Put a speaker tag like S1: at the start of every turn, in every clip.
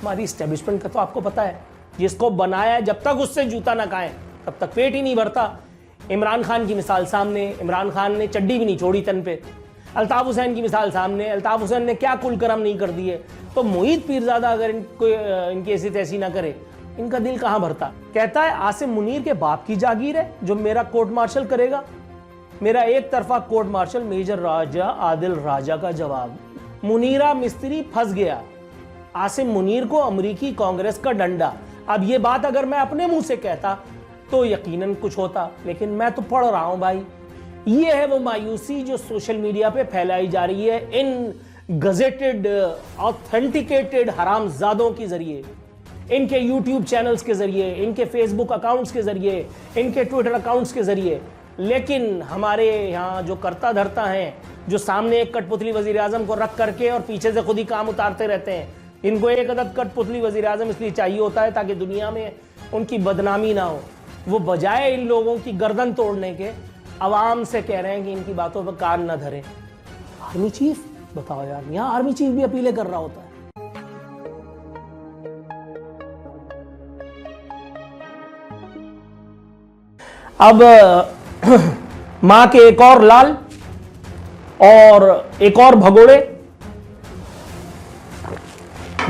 S1: हमारी इस्टेब्लिशमेंट का तो आपको पता है, जिसको बनाया है जब तक उससे जूता ना खाएं तब तक पेट ही नहीं भरता। इमरान खान की मिसाल सामने, इमरान खान ने चड्डी भी नहीं छोड़ी तन पे। अल्ताफ हुसैन की मिसाल सामने, अल्ताफ हुसैन ने क्या कुल करम नहीं कर दिए। तो मोहित पीरजादा अगर इनकी ऐसी तैसी ना करे, इनका दिल कहां भरता। कहता है आसिम मुनीर के बाप की जागीर है जो मेरा कोर्ट मार्शल करेगा। मेरा एक तरफा कोर्ट मार्शल मेजर राजा आदिल राजा का जवाब। मुनीरा मिस्त्री फंस गया, आसिम मुनीर को अमेरिकी कांग्रेस का डंडा। अब ये बात अगर मैं अपने मुंह से कहता तो यकीनन कुछ होता, लेकिन मैं तो पढ़ रहा हूं भाई। ये है वो मायूसी जो सोशल मीडिया पे फैलाई जा रही है इन गजेटेड ऑथेंटिकेटेड हरामजादों के जरिए, इनके यूट्यूब चैनल्स के जरिए, इनके फेसबुक अकाउंट्स के जरिए, इनके ट्विटर अकाउंट्स के जरिए। लेकिन हमारे यहाँ जो करता धरता हैं, जो सामने एक कठपुतली वजीर आजम को रख करके और पीछे से खुद ही काम उतारते रहते हैं, इनको एक अदद कठपुतली वजीर आजम इसलिए चाहिए होता है ताकि दुनिया में उनकी बदनामी ना हो। वो बजाय इन लोगों की गर्दन तोड़ने के अवाम से कह रहे हैं कि इनकी बातों पर कान न धरे। आर्मी चीफ बताओ यार, यहाँ आर्मी चीफ भी अपीलें कर रहा होता है। अब मां के एक और लाल और एक और भगोड़े,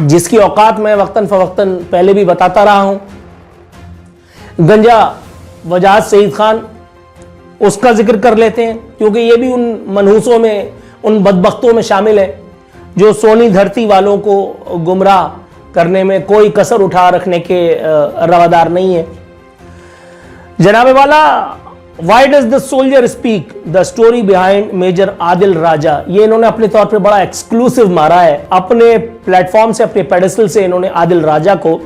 S1: जिसकी औकात मैं वक्तन फवक्तन पहले भी बताता रहा हूं। गंजा वजाहत सईद खान, उसका जिक्र कर लेते हैं क्योंकि ये भी उन मनहूसों में, उन बदबख्तों में शामिल है जो सोनी धरती वालों को गुमराह करने में कोई कसर उठा रखने के रवादार नहीं है। जनाबे वाला, why does the soldier speak, the story behind major Adil Raja, ये इन्होंने अपने तौर पे बड़ा एक्सक्लूसिव मारा है। अपने प्लेटफॉर्म से, अपने पेडेस्टल से इन्होंने आदिल राजा को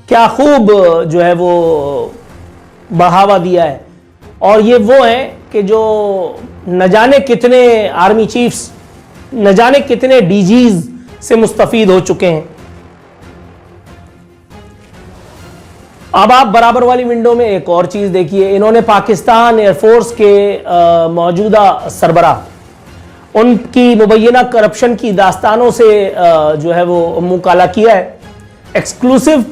S1: क्या खूब जो है वो बढ़ावा दिया है। और ये वो है कि जो न जाने कितने आर्मी चीफ्स, न जाने कितने डीजीज से मुस्तफीद हो चुके हैं। अब आप बराबर वाली विंडो में एक और चीज देखिए, इन्होंने पाकिस्तान एयरफोर्स के मौजूदा सरबराह, उनकी मुबैना करप्शन की दास्तानों से जो है वो मुंह काला किया है। एक्सक्लूसिव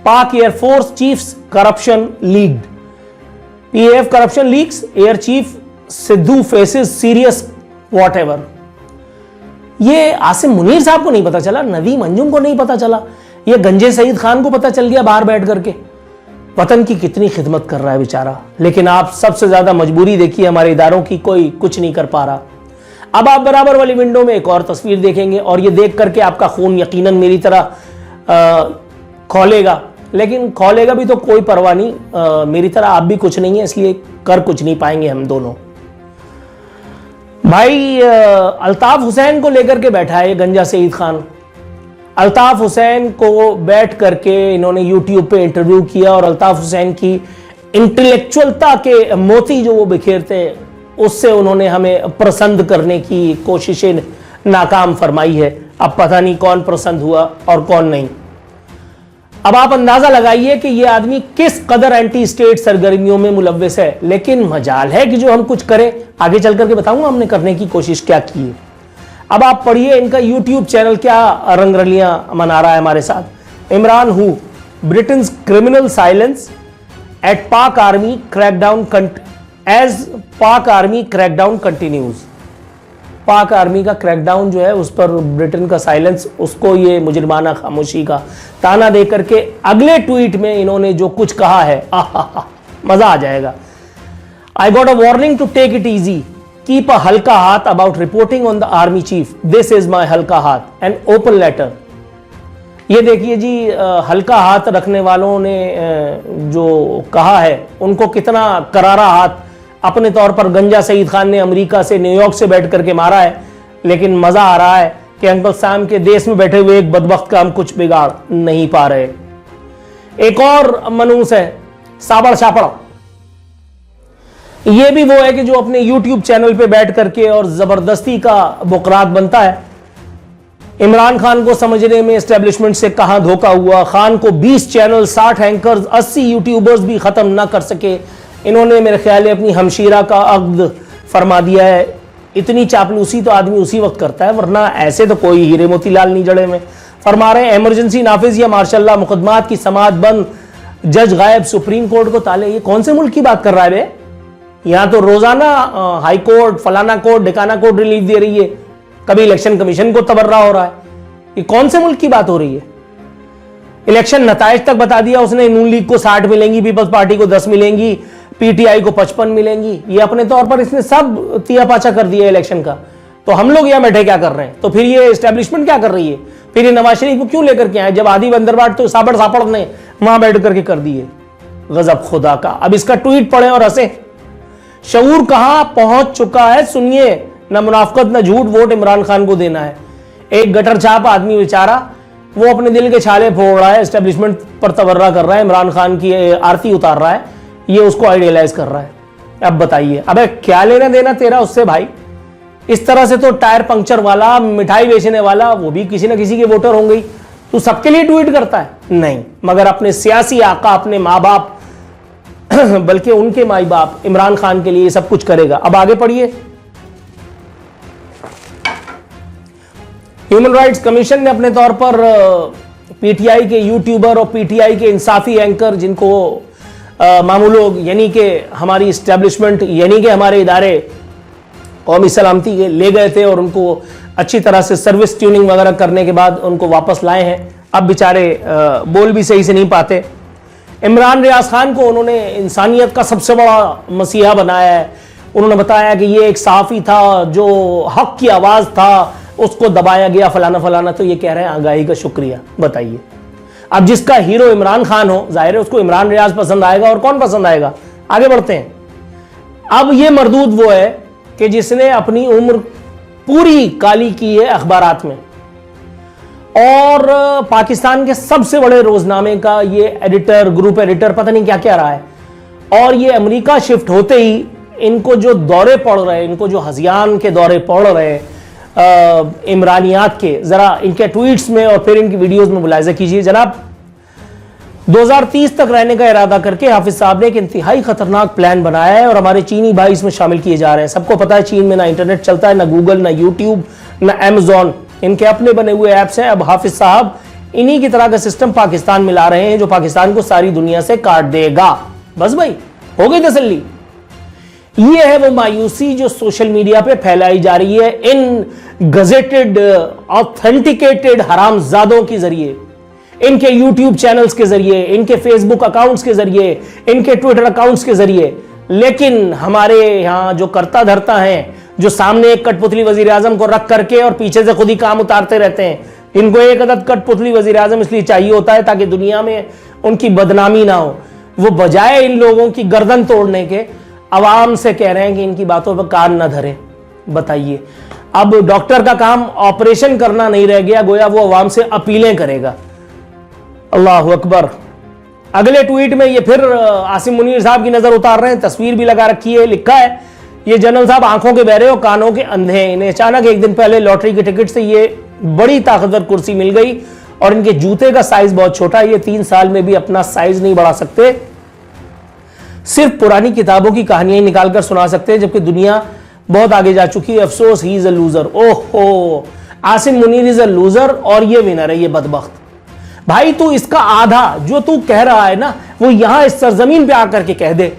S1: पाक air force chiefs corruption leaked, PF corruption leaks, air chief Sidhu faces serious whatever. ये आसिम मुनीर साहब को नहीं पता चला, नदीम अंजुम को नहीं पता चला, ये गंजे सईद खान को पता चल गया बाहर बैठ करके। वतन की कितनी खिदमत कर रहा है बेचारा। लेकिन आप सबसे ज्यादा मजबूरी देखिए हमारे इदारों की, कोई कुछ नहीं कर पा रहा। अब आप बराबर वाली विंडो में एक और तस्वीर देखेंगे और ये देख करके आपका खून यकीनन मेरी तरह खौलेगा, लेकिन खौलेगा भी तो कोई परवाह नहीं, मेरी तरह आप भी कुछ नहीं है, इसलिए कर कुछ नहीं पाएंगे हम दोनों। भाई अल्ताफ हुसैन को लेकर के बैठा है ये गंजा सईद खान। अल्ताफ हुसैन को बैठ करके इन्होंने यूट्यूब पे इंटरव्यू किया और अल्ताफ हुसैन की इंटेलेक्चुअलता के मोती जो वो बिखेरते हैं, उससे उन्होंने हमें प्रसन्न करने की कोशिशें नाकाम फरमाई है। अब पता नहीं कौन प्रसन्न हुआ और कौन नहीं। अब आप अंदाजा लगाइए कि यह आदमी किस कदर एंटी स्टेट सरगर्मियों में मुलव्वस है। लेकिन मजाल है कि जो हम कुछ करें, आगे चल करके बताऊंगा हमने करने की कोशिश क्या की है। अब आप पढ़िए इनका यूट्यूब चैनल क्या रंगरलियां मना रहा है हमारे साथ। Imran who, Britain's criminal silence at Pak army crackdown as Pak army crackdown continues. Pak army का क्रैकडाउन जो है उस पर ब्रिटेन का साइलेंस, उसको ये मुजरिमाना खामोशी का ताना दे करके अगले ट्वीट में इन्होंने जो कुछ कहा है, मजा आ जाएगा। I got a warning to take it easy, keep a हल्का हाथ about reporting on the army chief, this is my हल्का हाथ एंड ओपन लेटर। ये देखिए जी, हल्का हाथ रखने वालों ने जो कहा है उनको कितना करारा हाथ अपने तौर पर गंजा सईद खान ने अमेरिका से, न्यूयॉर्क से बैठ करके मारा है। लेकिन मजा आ रहा है कि अंकल साम के देश में बैठे हुए एक बदबख्त का हम कुछ बिगाड़ नहीं पा रहे। एक और मनूस है साबड़ शापड़, ये भी वो है कि जो अपने यूट्यूब चैनल पे बैठ करके और जबरदस्ती का बुकरात बनता है। इमरान खान को समझने में एस्टेब्लिशमेंट से कहां धोखा हुआ। खान को 20 चैनल, 60 एंकर्स, 80 यूट्यूबर्स भी खत्म ना कर सके। इन्होंने मेरे ख्याल में अपनी हमशीरा का अक्द फरमा दिया है। इतनी चापलूसी तो आदमी उसी वक्त करता है, वरना ऐसे तो कोई हीरे मोतीलाल नहीं जड़े में। फरमा रहे हैं इमरजेंसी नाफिज या मार्शल्लाह, मुकदमात की समाअत बंद, जज गायब, सुप्रीम कोर्ट को ताले। ये कौन से मुल्क की बात कर रहा है बे? यहां तो रोजाना हाई कोर्ट, फलाना कोर्ट, ढिकाना कोर्ट रिलीफ दे रही है, कभी इलेक्शन कमीशन को तबर्रा हो रहा है। ये कौन से मुल्क की बात हो रही है? इलेक्शन नताइज तक बता दिया उसने, नून लीग को 60 मिलेंगी, पीपल्स पार्टी को 10 मिलेंगी, पीटीआई को 55 मिलेंगी। ये अपने तौर पर इसने सब तिया पाचा कर दिया इलेक्शन का। तो हम लोग यहां बैठे क्या कर रहे हैं? तो फिर ये एस्टेब्लिशमेंट क्या कर रही है? फिर ये नवाज शरीफ को क्यों लेकर के आए, जब आधी बंदरबाट तो साबड़ सापड़ ने वहां बैठ करके कर दिए। गजब खुदा का। अब इसका ट्वीट पढ़े और हंसे। शऊर कहां पहुंच चुका है सुनिए, न मुनाफकत न झूठ वोट इमरान खान को देना है। एक गटर छाप आदमी बेचारा, वो अपने दिल के छाले फोड़ रहा है, एस्टेब्लिशमेंट पर तवर्रा कर रहा है, इमरान खान की आरती उतार रहा है, ये उसको आइडियलाइज कर रहा है। अब बताइए, अबे क्या लेना देना तेरा उससे भाई? इस तरह से तो टायर पंक्चर वाला, मिठाई बेचने वाला, वो भी किसी ना किसी के वोटर होंगे ही। तू सबके लिए ट्वीट करता है? नहीं, मगर अपने सियासी आका, अपने माँ बाप बल्कि उनके माई बाप इमरान खान के लिए सब कुछ करेगा। अब आगे पढ़िए। ह्यूमन राइट्स कमीशन ने अपने तौर पर पीटीआई के यूट्यूबर और पीटीआई के इंसाफी एंकर, जिनको मामू लोग यानी कि हमारी इस्टेब्लिशमेंट यानी कि हमारे इदारे कौमी सलामती के ले गए थे और उनको अच्छी तरह से सर्विस ट्यूनिंग वगैरह करने के बाद उनको वापस लाए हैं। अब बेचारे बोल भी सही से नहीं पाते। इमरान रियाज खान को उन्होंने इंसानियत का सबसे बड़ा मसीहा बनाया है। उन्होंने बताया कि ये एक सहाफ़ी था जो हक की आवाज़ था, उसको दबाया गया, फलाना फलाना। तो ये कह रहे हैं आगाही का शुक्रिया। बताइए, अब जिसका हीरो इमरान खान हो, जाहिर है उसको इमरान रियाज पसंद आएगा, और कौन पसंद आएगा? आगे बढ़ते हैं। अब ये मरदूद वो है कि जिसने अपनी उम्र पूरी काली की है अखबारात में, और पाकिस्तान के सबसे बड़े रोजनामे का ये एडिटर, ग्रुप एडिटर, पता नहीं क्या क्या रहा है। और ये अमेरिका शिफ्ट होते ही इनको जो दौरे पड़ रहे हैं, इनको जो हजियान के दौरे पड़ रहे हैं इमरानियात के, जरा इनके ट्वीट्स में और फिर इनकी वीडियोस में मुलाहिजा कीजिए जनाब। 2030 तक रहने का इरादा करके हाफिज साहब ने एक इंतहाई खतरनाक प्लान बनाया है और हमारे चीनी भाई इसमें शामिल किए जा रहे हैं। सबको पता है चीन में ना इंटरनेट चलता है, ना गूगल, ना यूट्यूब, ना अमेजॉन, इनके अपने बने हुए ऐप्स हैं। अब हाफिज साहब इन्हीं की तरह का सिस्टम पाकिस्तान में ला रहे हैं जो पाकिस्तान को सारी दुनिया से काट देगा। बस भाई, हो गई तसल्ली। ये है वो मायूसी जो सोशल मीडिया पे फैलाई जा रही है इन गजेटेड, ऑथेंटिकेटेड हरामजादों के जरिए, इनके यूट्यूब चैनल्स के जरिए, इनके फेसबुक अकाउंट्स के जरिए, इनके ट्विटर अकाउंट्स के जरिए। लेकिन हमारे यहां जो करता धरता है, जो सामने एक कठपुतली वजीर आजम को रख करके और पीछे से खुद ही काम उतारते रहते हैं, इनको एक अदद कठपुतली वजीर आजम इसलिए चाहिए होता है ताकि दुनिया में उनकी बदनामी ना हो। वो बजाय इन लोगों की गर्दन तोड़ने के आवाम से कह रहे हैं कि इनकी बातों पर कान न धरे। बताइए, अब डॉक्टर का काम ऑपरेशन करना नहीं रह गया, गोया वो आवाम से अपीलें करेगा। अल्लाह अकबर। अगले ट्वीट में ये फिर आसिम मुनीर साहब की नजर उतार रहे हैं, तस्वीर भी लगा रखी है, लिखा है ये जनरल साहब आंखों के बहरे और कानों के अंधे हैं। इन्हें अचानक एक दिन पहले लॉटरी के टिकट से ये बड़ी ताकतवर कुर्सी मिल गई और इनके जूते का साइज बहुत छोटा है, ये 3 साल में भी अपना साइज नहीं बढ़ा सकते, सिर्फ पुरानी किताबों की कहानियां निकालकर सुना सकते हैं, जबकि दुनिया बहुत आगे जा चुकी है। अफसोस, ही इज अ लूजर। ओहो, Asim Munir is a loser और ये विनर है, ये बदबख्त। भाई तू इसका आधा जो तू कह रहा है ना, वो यहां इस सरजमीन पे आकर के कह दे।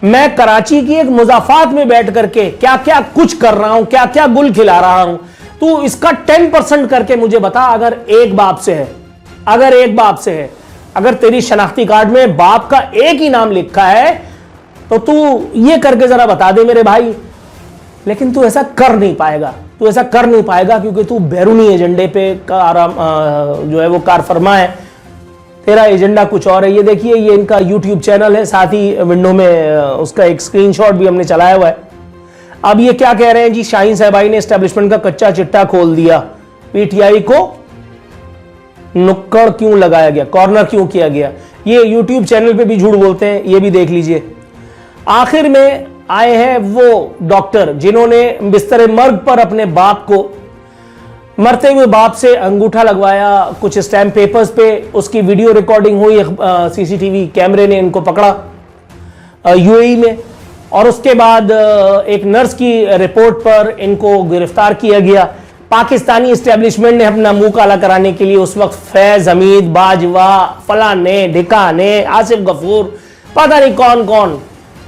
S1: मैं कराची की एक मुजाफात में बैठ करके क्या क्या कुछ कर रहा हूं, क्या क्या गुल खिला रहा हूं, तू इसका 10% करके मुझे बता। अगर एक बाप से है, अगर एक बाप से है, अगर तेरी शनाख्ती कार्ड में बाप का एक ही नाम लिखा है, तो तू ये करके जरा बता दे मेरे भाई। लेकिन तू ऐसा कर नहीं पाएगा, तू ऐसा कर नहीं पाएगा क्योंकि तू बैरूनी एजेंडे पे जो है वो कार फरमा है। तेरा एजेंडा कुछ और है। ये देखिए, ये इनका यूट्यूब चैनल है, साथ ही विंडो में उसका एक स्क्रीनशॉट भी हमने चलाया हुआ है। अब ये क्या कह रहे हैं जी, शाहीन साहबाई ने एस्टेब्लिशमेंट का कच्चा चिट्टा खोल दिया, पीटीआई को नुक्कड़ क्यों लगाया गया, कॉर्नर क्यों किया गया। ये यूट्यूब चैनल पे भी झूठ बोलते हैं, ये भी देख लीजिए। आखिर में आए हैं वो डॉक्टर जिन्होंने बिस्तर मर्ग पर अपने बाप को, मरते हुए बाप से अंगूठा लगवाया, कुछ स्टैम्प पेपर्स पे उसकी वीडियो रिकॉर्डिंग हुई, सीसीटीवी कैमरे ने इनको पकड़ा यूएई में, और उसके बाद एक नर्स की रिपोर्ट पर इनको गिरफ्तार किया गया। पाकिस्तानी एस्टेब्लिशमेंट ने अपना मुंह काला कराने के लिए उस वक्त फैज हमीद, बाजवा, फलाने ढिकाने, आसिफ गफूर, पता नहीं कौन कौन,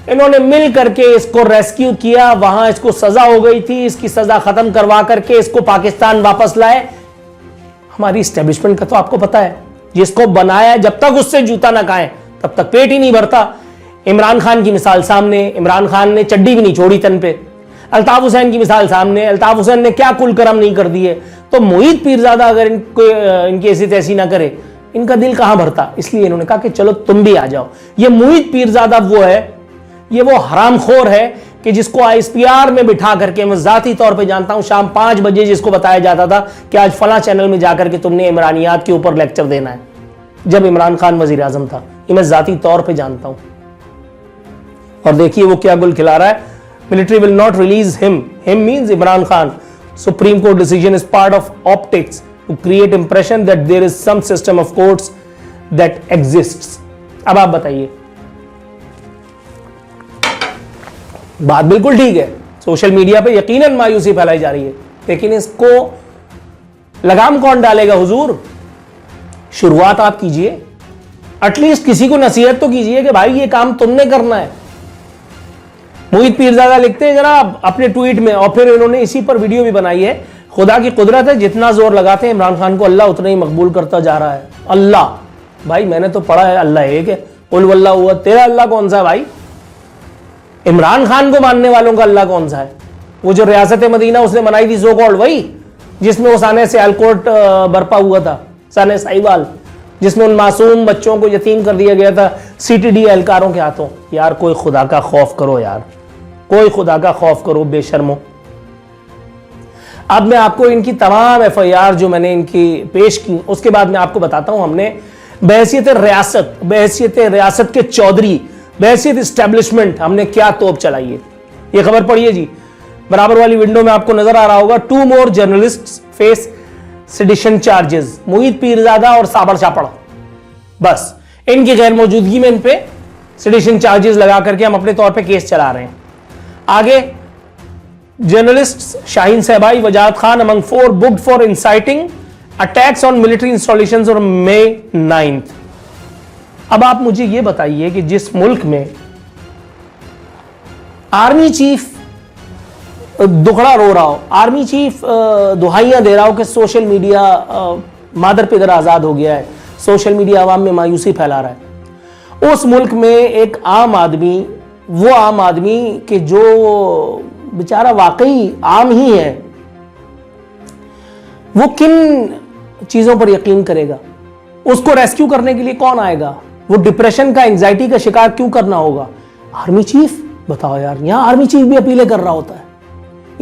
S1: इन्होंने मिल करके इसको रेस्क्यू किया। वहां इसको सजा हो गई थी, इसकी सजा खत्म करवा करके इसको पाकिस्तान वापस लाए। हमारी एस्टेब्लिशमेंट का तो आपको पता है, जिसको बनाया जब तक उससे जूता ना खाएं तब तक पेट ही नहीं भरता। इमरान खान की मिसाल सामने, इमरान खान ने चड्डी भी नहीं छोड़ी तन पे। अल्ताफ हुसैन की मिसाल सामने, अल्ताफ हुसैन ने क्या कुल करम नहीं कर दिए। तो मोहित पीरजादा अगर इनकी ऐसी तैसी ना करे, इनका दिल कहां भरता। इसलिए इन्होंने कहा कि चलो तुम भी आ जाओ। ये मोहित पीरजादा वो है, ये वो हरामखोर है कि जिसको आईएसपीआर में बिठा करके मैं जाती तौर पे जानता हूं, शाम 5 बजे जिसको बताया जाता था कि आज फला चैनल में जाकर के तुमने इमरानियात के ऊपर लेक्चर देना है, जब इमरान खान वजीर आजम था। ये मैं जाती तौर पे जानता हूं। और देखिए वो क्या गुल खिला रहा है, military will not release him means Imran Khan. Supreme Court decision is part of optics to create impression that there is some system of courts that exists. अब आप बताइए, बात बिल्कुल ठीक है, सोशल मीडिया पे यकीनन मायूसी फैलाई जा रही है, लेकिन इसको लगाम कौन डालेगा हुजूर? शुरुआत आप कीजिए, एटलीस्ट किसी को नसीहत तो कीजिए कि भाई ये काम तुमने करना है। मोहित पीरजादा लिखते हैं जनाब अपने ट्वीट में, और फिर इन्होंने इसी पर वीडियो भी बनाई है, खुदा की कुदरत है, जितना जोर लगाते हैं इमरान खान को अल्लाह उतना ही मकबूल करता जा रहा है। अल्लाह, भाई मैंने तो पढ़ा है अल्लाह एक है, कुल वल्लाह हुआ, तेरा अल्लाह कौन सा है भाई? इमरान खान को मानने वालों का अल्लाह कौन सा है? वो जो रियासत मदीना उसने बनाई थी सो कॉल्ड, वही जिसमें वो साने सियालकोट बरपा हुआ था, साने साहिवाल, जिसमें उन मासूम बच्चों को यतीम कर दिया गया था सीटीडी एहलकारों के हाथों। यार कोई खुदा का खौफ करो यार, कोई खुदा का खौफ करो बेशर्मो। अब मैं आपको इनकी तमाम एफआईआर जो मैंने इनकी पेश की, उसके बाद मैं आपको बताता हूं हमने बहैसियत रियासत के चौधरी, बहैसियत एस्टेब्लिशमेंट हमने क्या तोप चलाई है। ये खबर पढ़िए जी, बराबर वाली विंडो में आपको नजर आ रहा होगा। 2 more journalists face sedition charges, Mohit Peerzada और साबर चापड़, बस इनकी गैर मौजूदगी में इन पे सेडिशन चार्जेस लगा करके हम अपने तौर पे केस चला रहे हैं। आगे journalist Shaheen सहबाई, Wajahat Khan among 4 booked for inciting attacks on military installations on May 9th। अब आप मुझे यह बताइए कि जिस मुल्क में आर्मी चीफ दुखड़ा रो रहा हो, आर्मी चीफ दुहाइयां दे रहा हो कि सोशल मीडिया मादर पिदर आजाद हो गया है, सोशल मीडिया आवाम में मायूसी फैला रहा है, उस मुल्क में एक आम आदमी, वो आम आदमी कि जो बेचारा वाकई आम ही है, वो किन चीजों पर यकीन करेगा? उसको रेस्क्यू करने के लिए कौन आएगा? वो डिप्रेशन का, एंजाइटी का शिकार क्यों करना होगा? आर्मी चीफ, बताओ यार, यहां आर्मी चीफ भी अपीलें कर रहा होता है,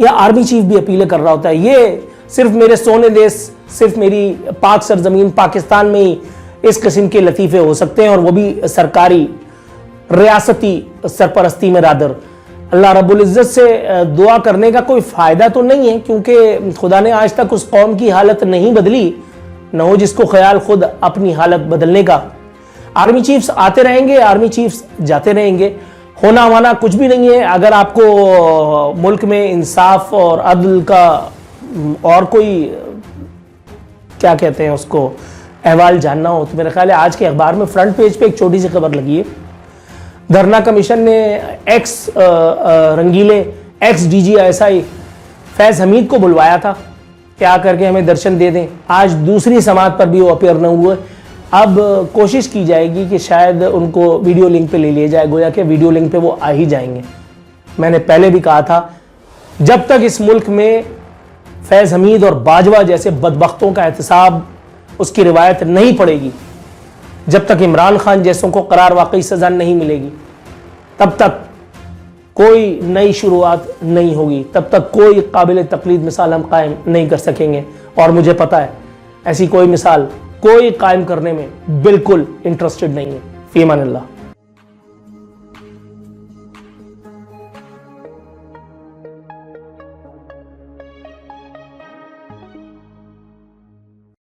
S1: या आर्मी चीफ भी अपीलें कर रहा होता है। ये सिर्फ मेरे सोने देश, सिर्फ मेरी पाक सरजमीन पाकिस्तान में ही इस किस्म के लतीफे हो सकते हैं, और वो भी सरकारी रियासती सरपरस्ती में। रादर अल्लाह रब्बुल इज्जत से दुआ करने का कोई फायदा तो नहीं है, क्योंकि खुदा ने आज तक उस कौम की हालत नहीं बदली, न हो जिसको ख्याल खुद अपनी हालत बदलने का। आर्मी चीफ्स आते रहेंगे, आर्मी चीफ्स जाते रहेंगे, होना वाना कुछ भी नहीं है। अगर आपको मुल्क में इंसाफ और अदल का और कोई क्या कहते हैं उसको अहवाल जानना हो, तो मेरे ख्याल है आज के अखबार में फ्रंट पेज पे एक छोटी सी खबर लगी है। धरना कमीशन ने एक्स रंगीले एक्स DGISI फैज हमीद को बुलवाया था कि आकर के हमें दर्शन दे दें। आज दूसरी समात पर भी वो अपेयर न हुए। अब कोशिश की जाएगी कि शायद उनको वीडियो लिंक पे ले लिया जाए, गोया कि वीडियो लिंक पे वो आ ही जाएंगे। मैंने पहले भी कहा था, जब तक इस मुल्क में फैज हमीद और बाजवा जैसे बदबख्तों का एहतसाब, उसकी रिवायत नहीं पड़ेगी, जब तक इमरान खान जैसों को करार वाकई सजा नहीं मिलेगी, तब तक कोई नई शुरुआत नहीं होगी, तब तक कोई काबिल तकलीद मिसाल हम कायम नहीं कर सकेंगे। और मुझे पता है ऐसी कोई मिसाल कोई कायम करने में बिल्कुल इंटरेस्टेड नहीं है। फी अमान अल्लाह।